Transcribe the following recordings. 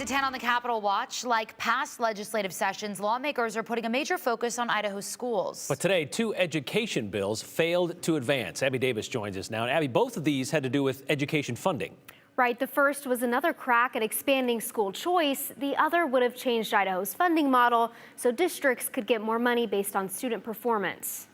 to 10 on the Capitol Watch. Like past legislative sessions, lawmakers are putting a major focus on Idaho's schools. But today, two education bills failed to advance. Abby Davis joins us now. And Abby, both of these had to do with education funding. Right. The first was another crack at expanding school choice. The other would have changed Idaho's funding model so districts could get more money based on student performance.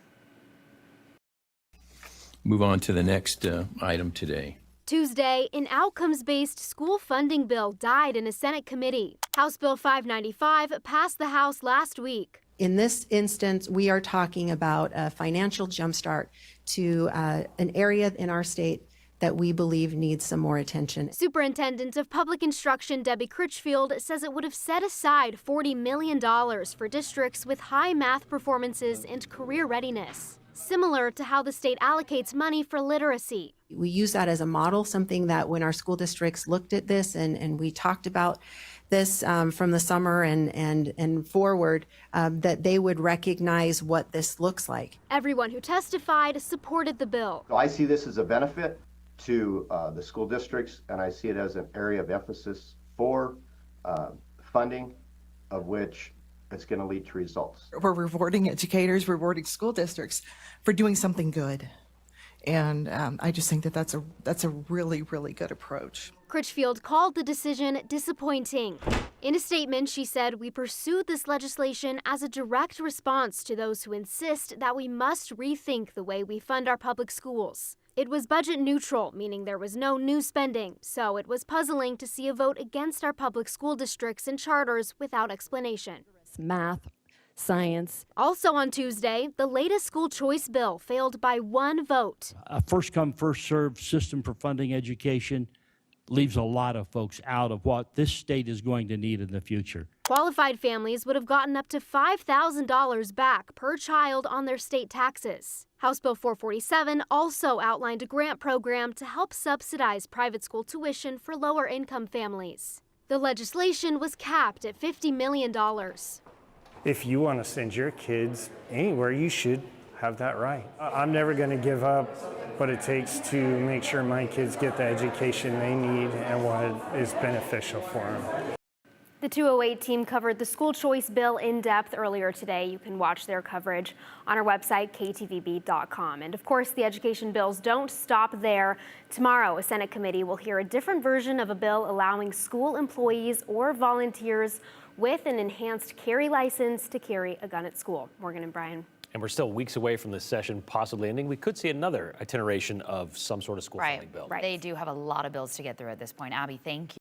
Move on to the next item today. Tuesday, an outcomes-based school funding bill died in a Senate committee. House Bill 595 passed the House last week. In this instance, we are talking about a financial jumpstart to an area in our state that we believe needs some more attention. Superintendent of Public Instruction Debbie Critchfield says it would have set aside $40 million for districts with high math performances and career readiness, similar to how the state allocates money for literacy. We use that as a model, something that when our school districts looked at this and we talked about this from the summer and forward, that they would recognize what this looks like. Everyone who testified supported the bill. I see this as a benefit to the school districts, and I see it as an area of emphasis for funding, of which it's going to lead to results. We're rewarding educators, rewarding school districts for doing something good. And I just think that that's a really, really good approach. Critchfield called the decision disappointing. In a statement, she said, "We pursued this legislation as a direct response to those who insist that we must rethink the way we fund our public schools. It was budget neutral, meaning there was no new spending, so it was puzzling to see a vote against our public school districts and charters without explanation." Math, science. Also on Tuesday, the latest school choice bill failed by one vote. A first-come, first-served system for funding education leaves a lot of folks out of what this state is going to need in the future. Qualified families would have gotten up to $5,000 back per child on their state taxes. House Bill 447 also outlined a grant program to help subsidize private school tuition for lower-income families. The legislation was capped at $50 million. If you want to send your kids anywhere, you should have that right. I'm never going to give up what it takes to make sure my kids get the education they need and what is beneficial for them. The 208 team covered the school choice bill in depth earlier today. You can watch their coverage on our website, ktvb.com. And of course, the education bills don't stop there. Tomorrow, a Senate committee will hear a different version of a bill allowing school employees or volunteers with an enhanced carry license to carry a gun at school. Morgan and Brian. And we're still weeks away from this session possibly ending. We could see another iteration of some sort of school funding bill. Right. They do have a lot of bills to get through at this point. Abby, thank you.